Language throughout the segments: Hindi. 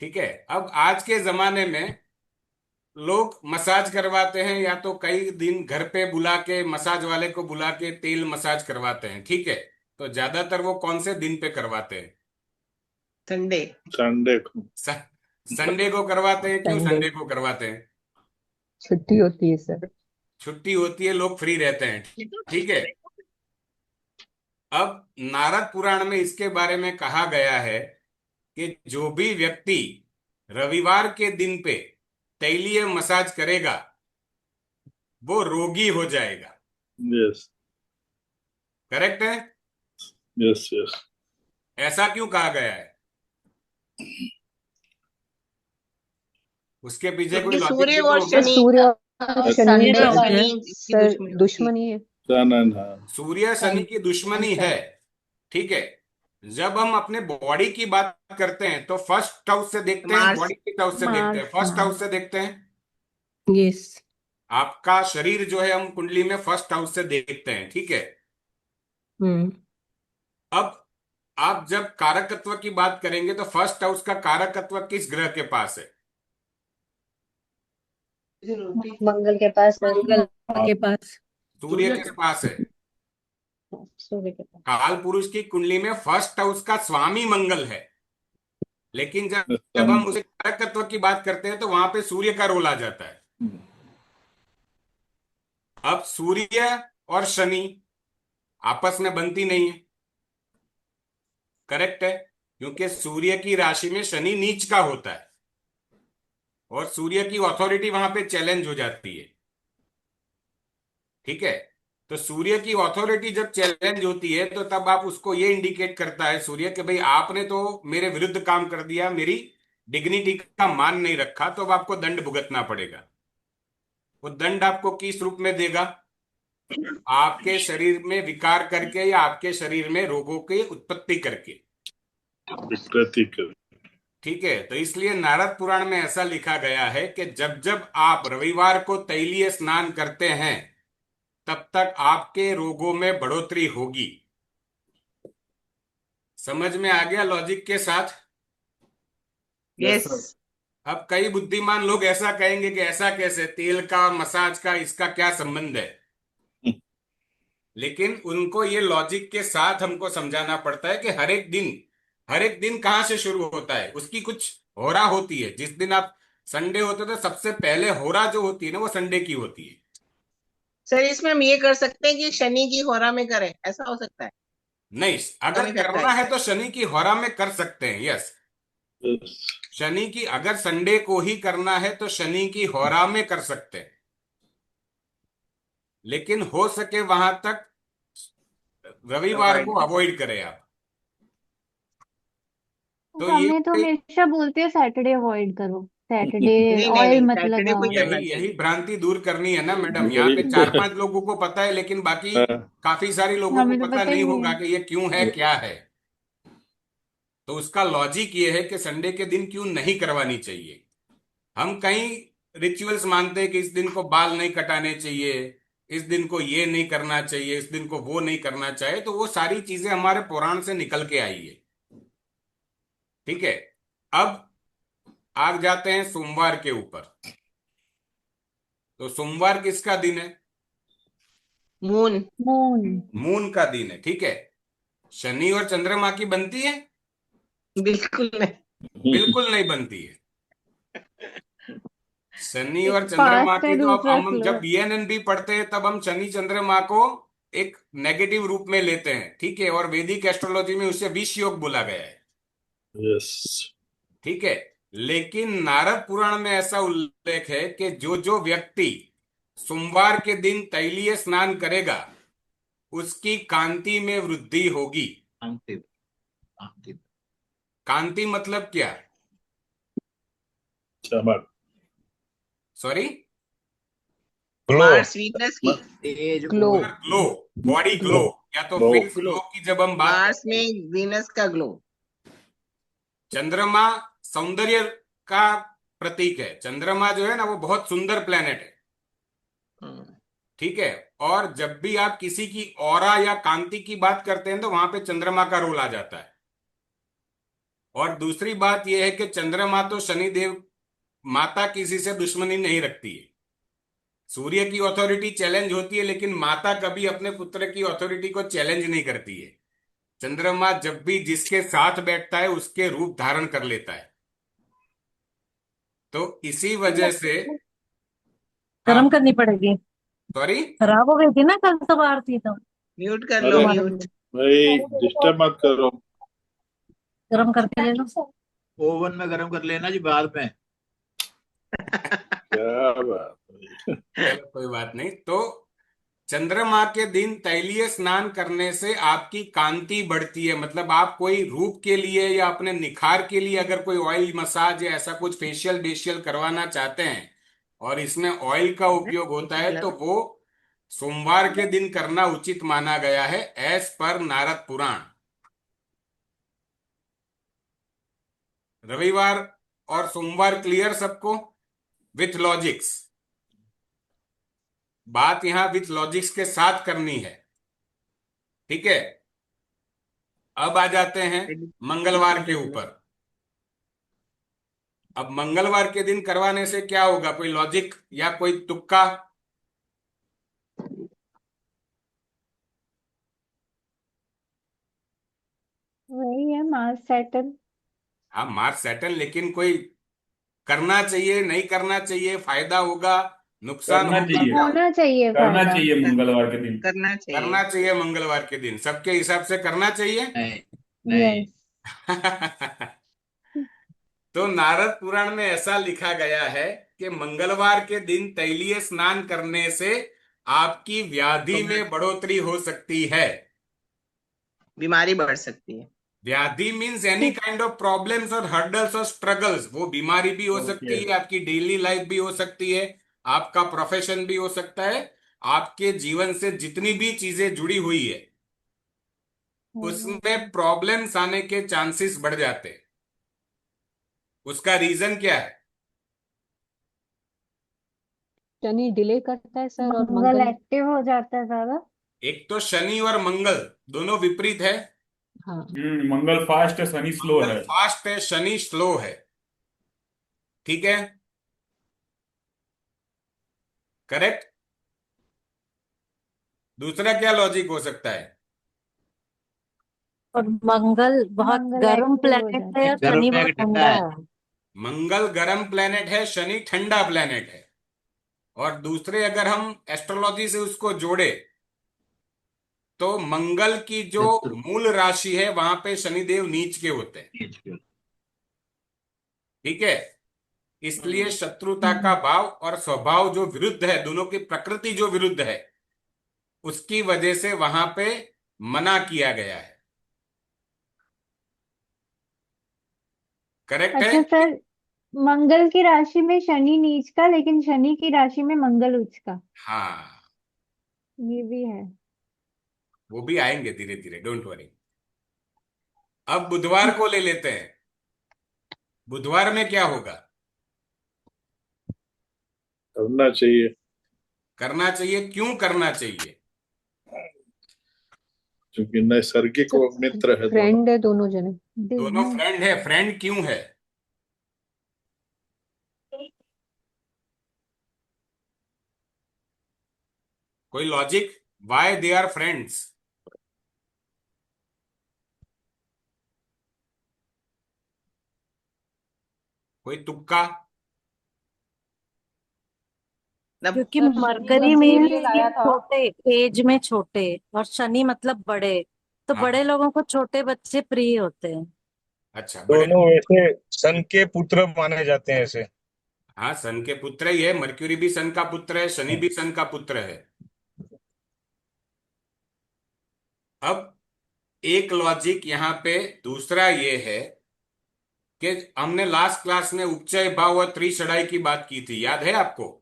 ठीक है। अब आज के जमाने में लोग मसाज करवाते हैं, या तो कई दिन घर पे बुला के मसाज वाले को बुला के तेल मसाज करवाते हैं, ठीक है। तो ज्यादातर वो कौन से दिन पे करवाते हैं? संडे। संडे को। स- संडे को करवाते हैं। क्यों संडे संडे को करवाते हैं? छुट्टी होती है सर। छुट्टी होती है, लोग फ्री रहते हैं, ठीक है। अब नारद पुराण में इसके बारे में कहा गया है कि जो भी व्यक्ति रविवार के दिन पे तैलीय मसाज करेगा वो रोगी हो जाएगा। यस। करेक्ट है? Yes yes. ऐसा क्यों कहा गया है? उसके पीछे कोई क्योंकि लॉजिक सूर्य भी तो और होगा। सर शनि सूर्य और शनि सूर्य का और ओके। शनि इसकी सर दुश्मनी होती है। दुश्मनी है। चानन, हाँ। सूर्य शनि की दुश्मनी अच्छा। है, ठीक है। जब हम अपने बॉडी की बात करते हैं तो फर्स्ट हाउस से देखते हैं, मार्स। बॉडी किस हाउस से देखते हैं? Mars first house Mars. से देखते हैं। यस। आपका शरीर जो है हम कुंडली में फर्स्ट हाउस से देखते हैं, ठीक है। हम्म। अब आप जब कारकत्व की बात करेंगे तो फर्स्ट हाउस का कारकत्व किस ग्रह के पास है? मंगल के पास सर। मंगल हाँ। के पास। सूर्य सूर्य के के पास है। सूर्य के पास। काल पुरुष की कुंडली में फर्स्ट हाउस का स्वामी मंगल है, लेकिन जब जब हम उसे कारकत्व की बात करते हैं तो वहां पे सूर्य का रोल आ जाता है। अब सूर्य और शनि आपस में बनती नहीं है, करेक्ट है, क्योंकि सूर्य की राशि में शनि नीच का होता है और सूर्य की अथॉरिटी वहां पे चैलेंज हो जाती है, ठीक है। तो सूर्य की अथॉरिटी जब चैलेंज होती है तो तब आप उसको ये इंडिकेट करता है सूर्य कि भाई आपने तो मेरे विरुद्ध काम कर दिया, मेरी डिग्निटी का मान नहीं रखा, तो अब आपको दंड भुगतना पड़ेगा। वो दंड आपको किस रूप में देगा? आपके शरीर में विकार करके या आपके शरीर में रोगों की उत्पत्ति करके, विकृति कर। ठीक है। तो इसलिए नारद पुराण में ऐसा लिखा गया है कि जब जब आप रविवार को तैलीय स्नान करते हैं तब तक आपके रोगों में बढ़ोतरी होगी। समझ में आ गया लॉजिक के साथ? Yes yes. सर। अब कई बुद्धिमान लोग ऐसा कहेंगे कि ऐसा कैसे, तेल का मसाज का इसका क्या संबंध है? लेकिन उनको ये लॉजिक के साथ हमको समझाना पड़ता है कि हर एक दिन कहाँ से शुरू होता है, उसकी कुछ होरा होती है। जिस दिन आप संडे होते तो सबसे पहले होरा जो होती है ना वो संडे की होती है। सर इसमें हम ये कर सकते हैं कि शनि की होरा में करें, ऐसा हो सकता है? नहीं, अगर कम इफेक्ट करना है आएगा। तो शनि की होरा में कर सकते हैं, यस। यस। शनि की अगर संडे को ही करना है तो शनि की होरा में कर सकते हैं, लेकिन हो सके वहां तक रविवार को अवॉइड। अवॉइड करें आप। तो ये हमें तो हमेशा बोलते हैं सैटरडे अवॉइड करो, सैटरडे नहीं नहीं ऑयल नहीं, मत सैटरडे को ही लगाओ। यही करना यही चाहिए। भ्रांति दूर करनी है ना मैडम। यहाँ वही पे तो चार है। पांच लोगों को पता है, लेकिन बाकी हाँ। काफी सारे लोगों को हमें तो पता पता ही नहीं नहीं होगा है। कि ये क्यों है, क्या है। तो उसका लॉजिक ये है कि संडे के दिन क्यों नहीं करवानी चाहिए। हम कई रिचुअल्स मानते हैं कि इस दिन को बाल नहीं कटाने चाहिए, इस दिन को ये नहीं करना चाहिए, इस दिन को वो नहीं करना चाहिए, तो वो सारी चीजें हमारे पुराण से निकल के आई है, ठीक है। अब आ जाते हैं सोमवार के ऊपर। तो सोमवार किसका दिन है? मून। मून। मून का दिन है, ठीक है। शनि और चंद्रमा की बनती है? बिल्कुल नहीं। बिल्कुल नहीं बनती है। शनि एक और चंद्रमा फास्ट है, की तो अब दूसरा हम स्लो जब है। बीएनएन पढ़ते हैं तब हम शनि चंद्रमा को एक नेगेटिव रूप में लेते हैं, ठीक है। और वैदिक एस्ट्रोलॉजी में उसे विष योग बोला गया है, यस। ठीक है। लेकिन नारद पुराण में ऐसा उल्लेख है कि जो जो व्यक्ति सोमवार के दिन तैलीय स्नान करेगा उसकी कांति में वृद्धि होगी। अंकित। अंकित। कांति मतलब क्या? चमक। सॉरी? ग्लो। मार्स वीनस की एज ग्लो। को। Glow, body glow, glow. या तो ग्लो। Face glow. ग्लो की जब हम बात मार्स करते में हैं। वीनस का ग्लो। चंद्रमा सौंदर्य का प्रतीक है। चंद्रमा जो है ना वो बहुत सुंदर प्लेनेट है, ठीक है। और जब भी आप किसी की ऑरा या कांति की बात करते हैं तो वहां पे चंद्रमा का रोल आ जाता है। और दूसरी बात यह है कि चंद्रमा तो शनिदेव, माता किसी से दुश्मनी नहीं रखती है। सूर्य की अथॉरिटी चैलेंज होती है, लेकिन माता कभी अपने पुत्र की अथॉरिटी को चैलेंज नहीं करती है। चंद्रमा जब भी जिसके साथ बैठता है उसके रूप धारण कर लेता है। तो इसी वजह से, हाँ, गर्म करनी पड़ेगी। सॉरी, खराब हो गई थी ना कल, तो बाहर थी तो म्यूट कर लो, अरे तुम्हारे म्यूट। लिए। भाई डिस्टर्ब मत करो। गर्म करके ले लो। ओवन में गर्म कर लेना जी बाद में। क्या बात है। चलो कोई बात नहीं। तो चंद्रमा के दिन तैलीय स्नान करने से आपकी कांति बढ़ती है। मतलब आप कोई रूप के लिए या अपने निखार के लिए अगर कोई ऑयल मसाज या ऐसा कुछ फेशियल बेशियल करवाना चाहते हैं और इसमें ऑयल का उपयोग होता है, तो वो सोमवार के दिन करना उचित माना गया है, एज पर नारद पुराण। रविवार और सोमवार क्लियर सबको, विथ लॉजिक्स। बात यहां विथ लॉजिक्स के साथ करनी है, ठीक है। अब आ जाते हैं मंगलवार के ऊपर। अब मंगलवार के दिन करवाने से क्या होगा, कोई लॉजिक या कोई तुक्का? वही है, मार्स सैटर्न। हाँ, मार्स सैटर्न, लेकिन कोई करना चाहिए नहीं करना चाहिए, फायदा होगा नुकसान करना होगा, चाहिए, क्या होगा? होना चाहिए करना फायदा। चाहिए मंगलवार के दिन। करना चाहिए। करना चाहिए मंगलवार के दिन, सबके हिसाब से करना चाहिए। नहीं नहीं। यस। तो नारद पुराण में ऐसा लिखा गया है कि मंगलवार के दिन तैलीय स्नान करने से आपकी व्याधि में बढ़ोतरी हो सकती है। बीमारी बढ़ सकती है। व्याधि means any kind of problems और हर्डल्स और स्ट्रगल्स। वो बीमारी भी हो सकती ओके। है, आपकी डेली लाइफ भी हो सकती है, आपका प्रोफेशन भी हो सकता है, आपके जीवन से जितनी भी चीजें जुड़ी हुई है उसमें प्रॉब्लम्स आने के चांसेस बढ़ जाते हैं। उसका रीजन क्या है? शनि डिले करता है सर, और मंगल मंगल। एक्टिव हो जाता है ज्यादा। एक तो शनि और मंगल दोनों विपरीत है। हाँ। मंगल फास्ट है, शनि स्लो मंगल है। फास्ट है, शनि स्लो है, ठीक है, करेक्ट। दूसरा क्या लॉजिक हो सकता है? और मंगल बहुत मंगल गर्म एक्टिव हो प्लेनेट जाता है है। और गर्म शनि में बहुत ठंडा ठंडा है। है। मंगल गर्म प्लेनेट है, शनि ठंडा प्लेनेट है। और दूसरे अगर हम एस्ट्रोलॉजी से उसको जोड़े तो मंगल की जो शत्रु मूल राशि है वहां पे शनिदेव नीच के होते हैं, नीच के। ठीक है। इसलिए शत्रुता का हम्म। भाव और स्वभाव जो विरुद्ध है, दोनों की प्रकृति जो विरुद्ध है, उसकी वजह से वहां पे मना किया गया है। करेक्ट है? अच्छा सर, मंगल की राशि में शनि नीच का, लेकिन शनि की राशि में मंगल उच्च का। हाँ, ये भी है। वो भी आएंगे धीरे धीरे, डोंट वरी। अब बुधवार को ले लेते हैं। बुधवार में क्या होगा? करना चाहिए करना चाहिए, क्यों करना चाहिए? क्योंकि नैसर्गिक वो मित्र है दोनों। फ्रेंड है दोनों जने। दोनों बिजनेस। फ्रेंड है। फ्रेंड क्यों है? कोई logic, why they are friends? कोई तुक्का? मतलब क्योंकि sir Shani Mercury means material कि आया था। छोटे, एज में छोटे, और शनि मतलब बड़े। तो हाँ, बड़े लोगों को छोटे बच्चे प्रिय होते हैं। अच्छा, बड़े। दोनों वैसे सन के पुत्र माने जाते हैं ऐसे। हाँ, सन के पुत्र ही है, मर्क्यूरी भी सन का पुत्र है, शनि भी सन का पुत्र है। अब एक लॉजिक यहां पे दूसरा ये है कि हमने लास्ट क्लास में उपचय भाव और त्रिषणाई की बात की थी, याद है आपको?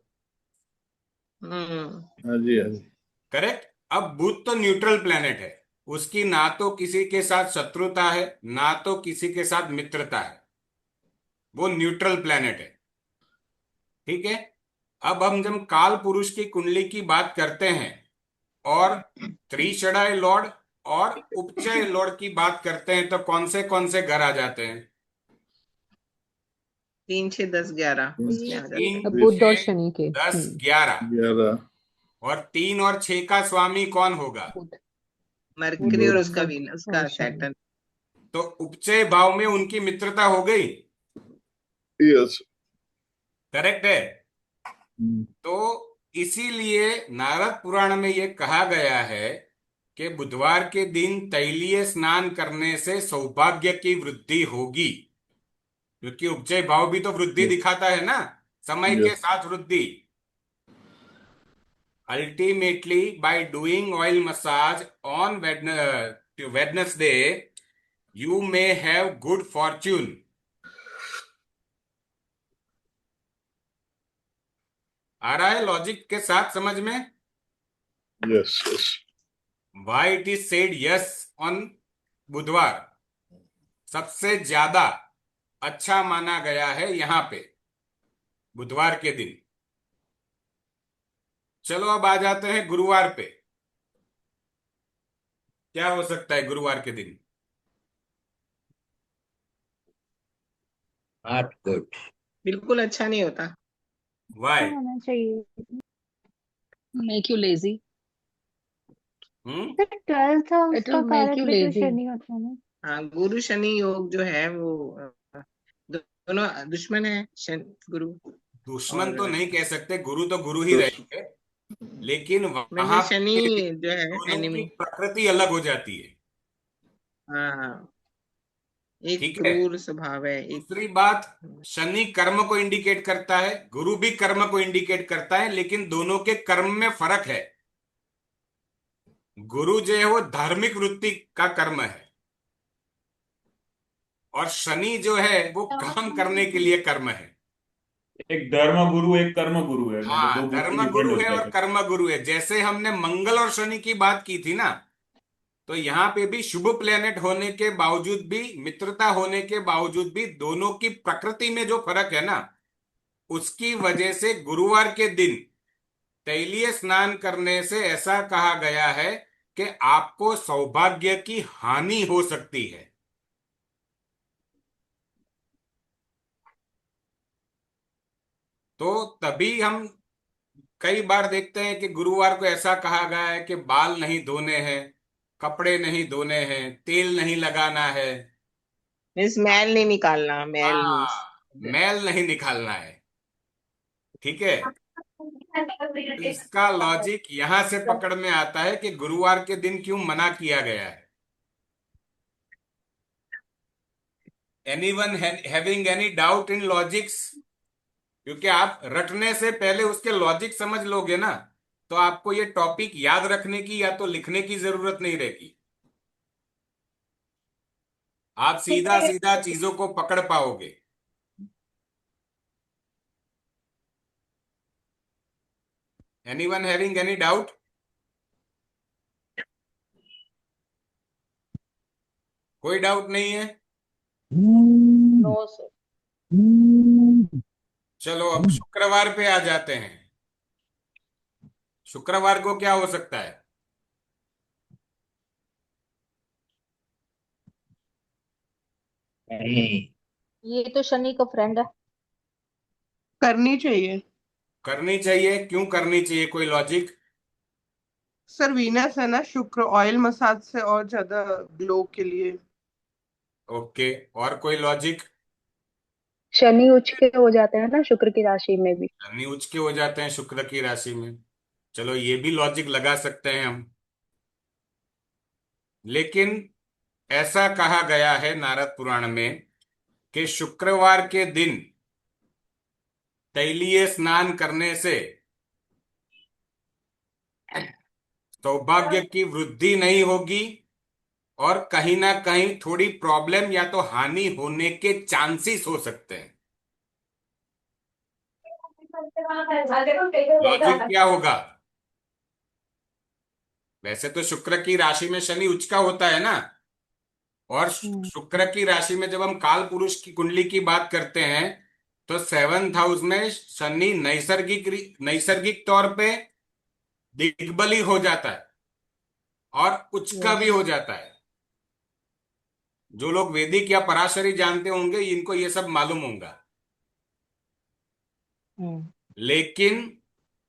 हम्म। हाँ जी हाँ जी। करेक्ट। अब बुध तो न्यूट्रल प्लेनेट है, उसकी ना तो किसी के साथ शत्रुता है ना तो किसी के साथ मित्रता है, वो न्यूट्रल प्लेनेट है, ठीक है। अब हम जब काल पुरुष की कुंडली की बात करते हैं और त्रिषणाई लॉर्ड और उपचय लॉर्ड की बात करते हैं तो कौन से घर आ जाते हैं? 3 6 10 11 उसमें आ जाता है। 3 बुध और 6 शनि के 10 11 11 और 3 और 6 का स्वामी कौन होगा? बुध मरकरी और बुध। उसका बुध वीनस और उसका शनि। सैटर्न। तो उपचय भाव में उनकी मित्रता हो गई। यस। करेक्ट है। तो इसीलिए नारद पुराण में यह कहा गया है कि बुधवार के दिन तैलीय स्नान करने से सौभाग्य की वृद्धि होगी, क्योंकि उपचय भाव भी तो वृद्धि दिखाता है ना, समय के यस। साथ वृद्धि। Ultimately by doing oil massage on Wednesday you may have good fortune. आ रहा है लॉजिक के साथ समझ में? Yes. Yes. Why it is said yes on बुधवार सबसे ज्यादा अच्छा माना गया है यहां पे बुधवार के दिन। चलो अब आ जाते हैं गुरुवार पे। क्या हो सकता है गुरुवार के दिन? Not good. बिल्कुल अच्छा नहीं होता। अच्छा वाई? होना चाहिए। Make you lazy. Hmm. Sir 12th house it का विल मेक कारक यू भी तो लेजी। शनि होता है ना। हाँ, गुरु शनि योग जो है वो दोनों दुश्मन है, गुरु दुश्मन तो और नहीं कह सकते, गुरु तो गुरु ही रहेंगे, लेकिन वैसे वहां शनि पे जो है दोनों की एनिमी। प्रकृति अलग हो जाती है। हाँ हाँ, एक ठीक है। क्रूर स्वभाव है, एक दूसरी बात, शनि कर्म को इंडिकेट करता है, गुरु भी कर्म को इंडिकेट करता है, लेकिन दोनों के कर्म में फर्क है। गुरु जो है वो धार्मिक वृत्ति का कर्म है, और शनि जो है वो काम करने के लिए कर्म है। एक धर्म गुरु एक कर्म गुरु है, मतलब दो हाँ, गुरु धर्म डिफरेंट गुरु है होते और हैं। कर्म गुरु है। जैसे हमने मंगल और शनि की बात की थी ना, तो यहां पे भी शुभ प्लेनेट होने के बावजूद भी, मित्रता होने के बावजूद भी, दोनों की प्रकृति में जो फर्क है ना, उसकी वजह से गुरुवार के दिन तैलीय स्नान करने से ऐसा कहा गया है कि आपको सौभाग्य की हानि हो सकती है। तो तभी हम कई बार देखते हैं कि गुरुवार को ऐसा कहा गया है कि बाल नहीं धोने हैं, कपड़े नहीं धोने हैं, तेल नहीं लगाना है। मीन्स मैल नहीं निकालना, मैल मीन्स हाँ, मैल नहीं निकालना है। ठीक है। तो इसका लॉजिक यहां से पकड़ में आता है कि गुरुवार के दिन क्यों मना किया गया है। Anyone having any doubt in logics? क्योंकि आप रटने से पहले उसके लॉजिक समझ लोगे ना, तो आपको ये टॉपिक याद रखने की या तो लिखने की जरूरत नहीं रहेगी। आप सीधा सीधा चीजों को पकड़ पाओगे। Anyone having any doubt? कोई डाउट नहीं है? No sir. चलो अब शुक्रवार पे आ जाते हैं। शुक्रवार को क्या हो सकता है? नहीं। ये तो शनि का फ्रेंड है। करनी चाहिए। करनी चाहिए? क्यों करनी चाहिए, कोई लॉजिक? सर वीनस है ना, शुक्र ऑयल मसाज से और ज्यादा ग्लो के लिए। ओके, और कोई लॉजिक? शनि उच्च के हो जाते हैं ना शुक्र की राशि में भी। शनि उच्च के हो जाते हैं शुक्र की राशि में। चलो ये भी लॉजिक लगा सकते हैं हम, लेकिन ऐसा कहा गया है नारद पुराण में कि शुक्रवार के दिन तैलीय स्नान करने से सौभाग्य की वृद्धि नहीं होगी, और कहीं ना कहीं थोड़ी प्रॉब्लम या तो हानि होने के चांसेस हो सकते हैं। लॉजिक क्या होगा? वैसे तो शुक्र की राशि में शनि उच्च का होता है ना, और शुक्र की राशि में जब हम काल पुरुष की कुंडली की बात करते हैं, तो 7th हाउस में शनि नैसर्गिक नैसर्गिक तौर पे दिग्बली हो जाता है और उच्च का भी हो जाता है। जो लोग वैदिक या पराशरी जानते होंगे इनको ये सब मालूम होगा। लेकिन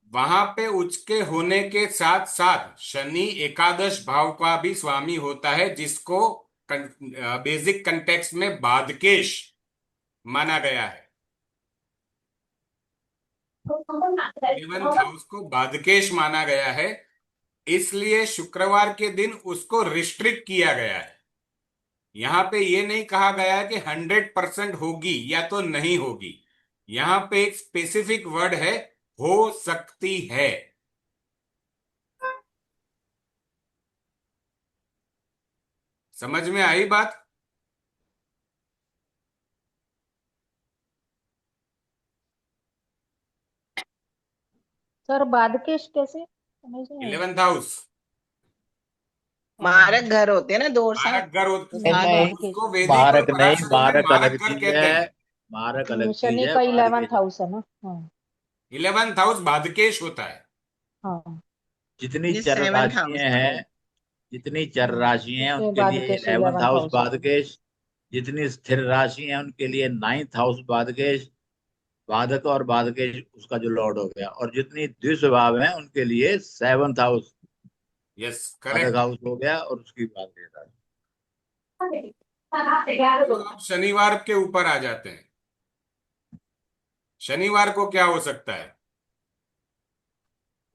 वहां पे उच्च के होने के साथ साथ शनि एकादश भाव का भी स्वामी होता है, जिसको बेसिक कंटेक्स्ट में बाधकेश माना गया है। 11th हाउस को बाधकेश माना गया है, इसलिए शुक्रवार के दिन उसको रिस्ट्रिक्ट किया गया है। यहां पे ये नहीं कहा गया है कि 100% होगी या तो नहीं होगी। यहां पे एक स्पेसिफिक वर्ड है, हो सकती है। समझ में आई बात? सर बादकेश कैसे समझ नहीं आई। 11th हाउस मारक घर होते हैं ना, दो और सात, मारक घर तो उसको सात नहीं, बादकेश। वैदिक और मारक नहीं, पराशरी में मारक मारक अलग घर चीज कहते है। हैं। मारक अलग चीज शनि है, का बारह 11th हाउस है ना। हाँ 11th हाउस बाधकेश होता है। हाँ। जितनी ये चर 7th हाउस राशियां है। हैं, जितनी चर राशियां हैं इसमें उनके लिए बादकेश 11th 11th हाउस हाउस होता है। बाधकेश, जितनी स्थिर राशि है उनके लिए 9th हाउस बाधकेश, बाधक और बाधकेश उसका जो लॉर्ड हो गया, और जितनी द्विस्वभाव है उनके लिए 7th हाउस यस, बाधक करेक्ट। हाउस हो गया, और उसकी बाधकेश आ गई। तो अब शनिवार के ऊपर आ जाते हैं। शनिवार को क्या हो सकता है?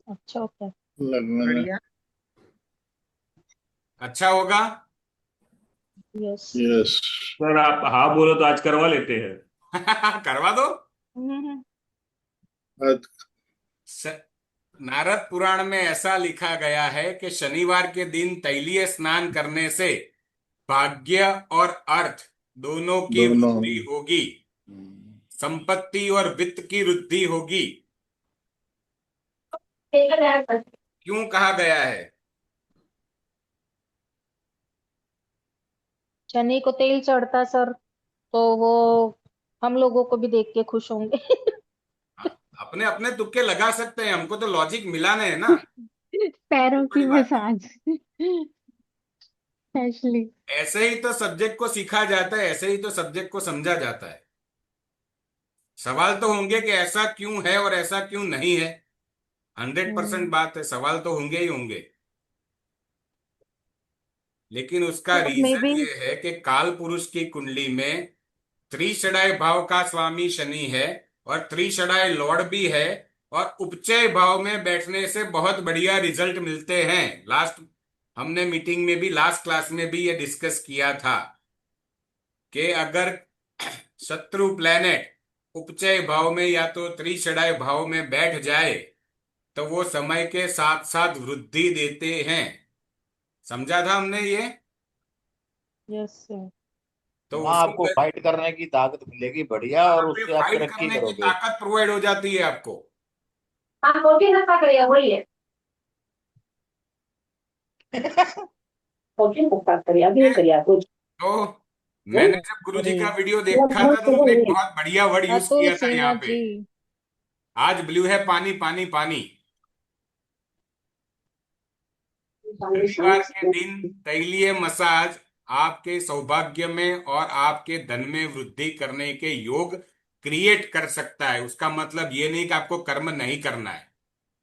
अच्छा होता है। लगना है। बढ़िया। अच्छा होगा। यस। यस। सर आप हाँ बोलो तो आज करवा लेते हैं। करवा दो। आज स- नारद पुराण में ऐसा लिखा गया है कि शनिवार के दिन तैलीय स्नान करने से भाग्य और अर्थ दोनों की दोनों वृद्धि होगी, संपत्ति और वित्त की वृद्धि होगी। क्यों कहा गया है? शनि को तेल चढ़ता सर, तो वो हम लोगों को भी देख के खुश होंगे। अपने अपने तुक्के लगा सकते हैं, हमको तो लॉजिक मिलाने है ना। पैरों की बड़ी बात है। Massage specially. ऐसे ही तो सब्जेक्ट को सीखा जाता है, ऐसे ही तो सब्जेक्ट को समझा जाता है। सवाल तो होंगे कि ऐसा क्यों है और ऐसा क्यों नहीं है। 100% बात है, सवाल तो होंगे ही होंगे। लेकिन उसका सर मे रीजन बी। ये है कि काल पुरुष की कुंडली में त्रिषडाय भाव का स्वामी शनि है, और त्रिषडाय लॉर्ड भी है, और उपचय भाव में बैठने से बहुत बढ़िया रिजल्ट मिलते हैं। लास्ट हमने मीटिंग में भी, लास्ट क्लास में भी ये डिस्कस किया था कि अगर शत्रु प्लेनेट उपचय भाव में या तो त्रिषडाय भाव में बैठ जाए तो वो समय के साथ साथ वृद्धि देते हैं। समझा था हमने ये? Yes sir. तो वहाँ उसी आपको फाइट करने की ताकत मिलेगी बढ़िया, वहां और पे उससे आप फाइट तरक्की करने की करोगे। ताकत प्रोवाइड हो जाती है आपको। तो मैंने जब गुरुजी अरे का वीडियो देखा था तो उन्होंने एक बहुत बढ़िया वर्ड यूज अतुल किया था सिन्हा यहाँ पे। जी। आज ब्लू है पानी पानी पानी। शनिवार के दिन तैलीय मसाज आपके सौभाग्य में और आपके धन में वृद्धि करने के योग क्रिएट कर सकता है। उसका मतलब ये नहीं कि आपको कर्म नहीं करना है।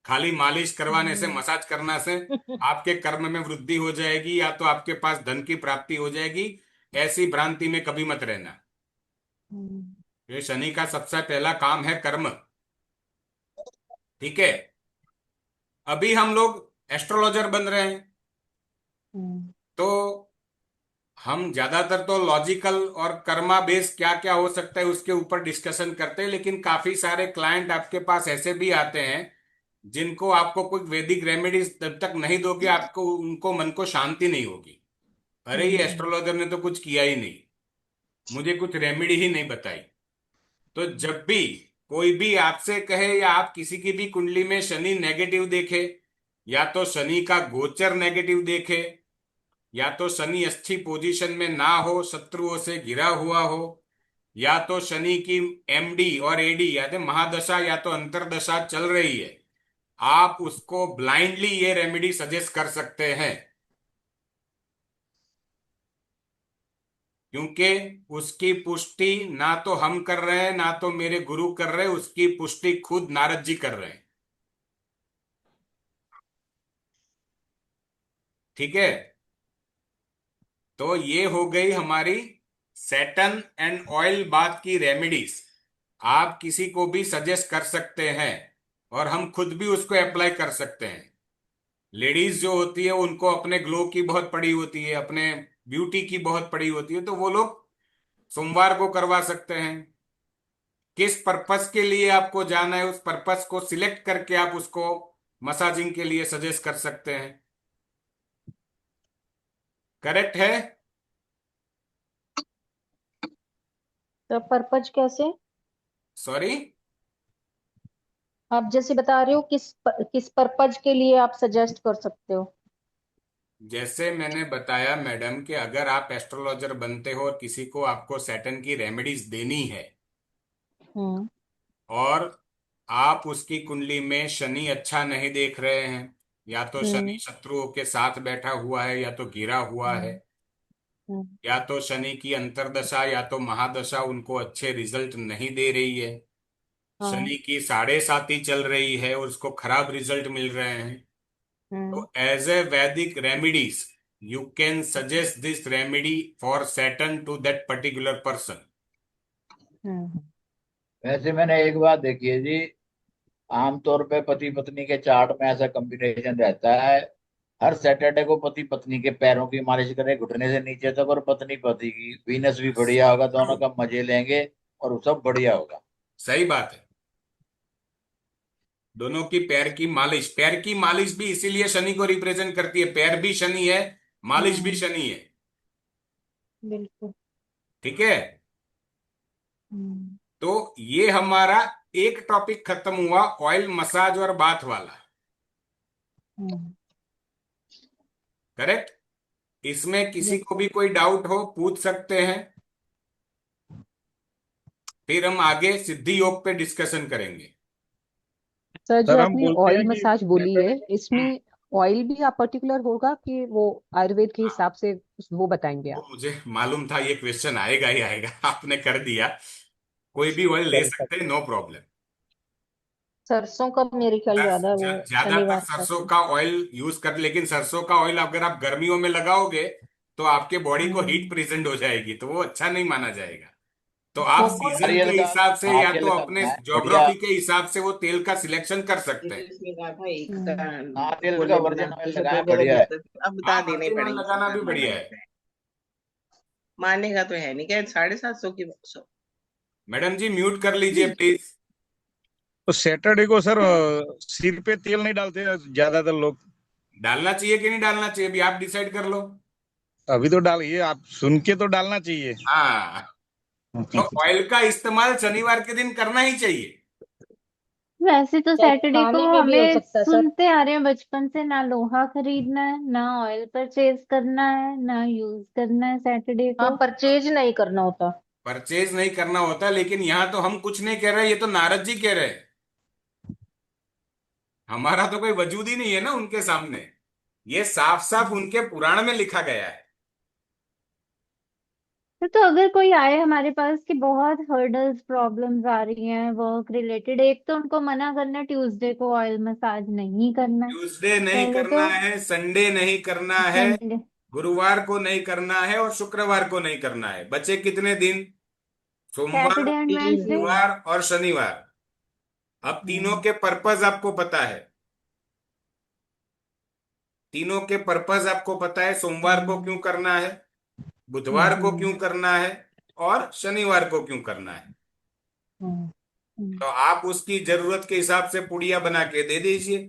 खाली मालिश करवाने से, मसाज करना से आपके कर्म में वृद्धि हो जाएगी या तो आपके पास धन की प्राप्ति हो जाएगी, ऐसी भ्रांति में कभी मत रहना। ये शनि का सबसे पहला काम है कर्म। ठीक है। अभी हम लोग एस्ट्रोलॉजर बन रहे हैं, तो हम ज्यादातर तो लॉजिकल और कर्मा बेस क्या क्या हो सकता है उसके ऊपर डिस्कशन करते हैं, लेकिन काफी सारे क्लाइंट आपके पास ऐसे भी आते हैं जिनको आपको कोई वैदिक रेमेडीज तब तक नहीं दोगे, आपको उनको मन को शांति नहीं होगी। अरे ये एस्ट्रोलॉजर ने तो कुछ किया ही नहीं, मुझे कुछ रेमेडी ही नहीं बताई। तो जब भी कोई भी आपसे कहे या आप किसी की भी कुंडली में शनि नेगेटिव देखे, या तो शनि का गोचर नेगेटिव देखे, या तो शनि अच्छी पोजीशन में ना हो, शत्रुओं से घिरा हुआ हो, या तो शनि की एमडी और एडी यानी महादशा या तो अंतरदशा चल रही है, आप उसको ब्लाइंडली ये रेमेडी सजेस्ट कर सकते हैं। क्योंकि उसकी पुष्टि ना तो हम कर रहे हैं ना तो मेरे गुरु कर रहे हैं, उसकी पुष्टि खुद नारद जी कर रहे हैं। ठीक है, तो ये हो गई हमारी सैटन एंड ऑयल बाथ की रेमेडीज। आप किसी को भी सजेस्ट कर सकते हैं और हम खुद भी उसको अप्लाई कर सकते हैं। लेडीज जो होती है उनको अपने ग्लो की बहुत पड़ी होती है, अपने ब्यूटी की बहुत पड़ी होती है, तो वो लोग सोमवार को करवा सकते हैं। किस पर्पस के लिए आपको जाना है, उस पर्पस को सिलेक्ट करके आप उसको मसाजिंग के लिए सजेस्ट कर सकते हैं। करेक्ट है? तो पर्पज कैसे? सॉरी, आप जैसे बता रहे हो किस पर्पज के लिए आप सजेस्ट कर सकते हो? जैसे मैंने बताया मैडम कि अगर आप एस्ट्रोलॉजर बनते हो और किसी को आपको सैटर्न की रेमेडीज देनी है हम्म और आप उसकी कुंडली में शनि अच्छा नहीं देख रहे हैं, या तो शनि हम्म शत्रुओं के साथ बैठा हुआ है या तो गिरा हुआ है, हम्म हम्म, या तो शनि की अंतर्दशा या तो महादशा उनको अच्छे रिजल्ट नहीं दे रही है, हाँ। शनि की 7.5 चल रही है और उसको खराब रिजल्ट मिल रहे हैं, हम्म तो as a Vedic remedies you can suggest this remedy for Saturn to that particular person. Hmm वैसे मैंने एक बात देखी है जी, आमतौर पे पति पत्नी के चार्ट में ऐसा कॉम्बिनेशन रहता है, हर सैटरडे को पति पत्नी के पैरों की मालिश करे घुटने से नीचे तक, और पत्नी पति की। वीनस भी बढ़िया होगा, दोनों का मजे लेंगे और सब बढ़िया होगा। सही बात है, दोनों की पैर की मालिश भी इसीलिए शनि को रिप्रेजेंट करती है, पैर भी शनि है, मालिश भी हम्म, शनि है। बिल्कुल। ठीक है, हम्म तो ये हमारा एक टॉपिक खत्म हुआ, ऑयल मसाज और बाथ वाला। हम्म करेक्ट? इसमें किसी यस को भी कोई डाउट हो पूछ सकते हैं, फिर हम आगे सिद्धि योग पे डिस्कशन करेंगे। सर, जो सर हम आपने बोलते ऑयल हैं कि मसाज बोली है, हम्म, इसमें ऑयल भी आप पर्टिकुलर होगा कि वो आयुर्वेद के हिसाब से वो बताएंगे वो आप? मुझे मालूम था ये क्वेश्चन आएगा ही आएगा आपने कर दिया। कोई भी ऑयल ले चलो सर। सकते हैं, नो प्रॉब्लम। सरसों का मेरे ख्याल ज्यादा वो ज्यादातर शनिवार का सरसों तो। का ऑयल यूज कर, लेकिन सरसों का ऑयल अगर आप गर्मियों में लगाओगे तो आपके बॉडी को हीट हम्म प्रेजेंट हो जाएगी, तो वो अच्छा नहीं माना जाएगा। तो आप सीजन के नारियल का, हिसाब से या तो नारियल का अपने बढ़िया, ज्योग्राफी के हिसाब से वो तेल का सिलेक्शन कर सकते हैं। इसने कहा था एक का हम्म नारियल का बोले बिना, वर्जिन ऑयल जैसे लगाया, दो जगह बढ़िया है। पूछते थे, अब बता हाँ, देने वर्जिन ऑयल पड़ेंगे लगाना भी सरकार बढ़िया मानेगा है। तो है, मानेगा तो है नहीं, क्या 750 की मैडम जी म्यूट कर लीजिए प्लीज। तो सैटरडे को सर सिर पे तेल नहीं डालते ज्यादातर लोग। डालना चाहिए कि नहीं डालना चाहिए, अभी आप डिसाइड कर लो। अभी तो डालिए, आप सुन के तो डालना चाहिए। हाँ, तो ऑयल का इस्तेमाल शनिवार के दिन करना ही चाहिए। वैसे तो चाहे सैटरडे को खाने में भी हो हमें सकता है सर। सुनते आ रहे हैं बचपन से, ना लोहा खरीदना है, ना ऑयल परचेज करना है, ना यूज करना है सैटरडे हाँ, को। परचेज नहीं करना होता। परचेज नहीं करना होता, लेकिन यहां तो हम कुछ नहीं कह रहे, ये तो नारद जी कह रहे हैं। हमारा तो कोई वजूद ही नहीं है ना उनके सामने, ये साफ साफ उनके पुराण में लिखा गया है। तो अगर कोई आए हमारे पास कि बहुत हर्डल्स प्रॉब्लम्स आ रही हैं वर्क रिलेटेड, एक तो उनको मना करना ट्यूसडे को ऑयल मसाज नहीं करना है ट्यूसडे नहीं पहले करना तो। है, संडे नहीं करना है, संडे। गुरुवार को नहीं करना है और शुक्रवार को नहीं करना है। बचे कितने दिन? सोमवार, सैटरडे एंड 3 दिन। वेंसडे। बुधवार और शनिवार। अब तीनों के पर्पस आपको पता है, तीनों के पर्पस आपको पता है, सोमवार को क्यों करना है, बुधवार को क्यों करना है और शनिवार को क्यों करना है। तो आप उसकी जरूरत के हिसाब से पुड़िया बना के दे दीजिए।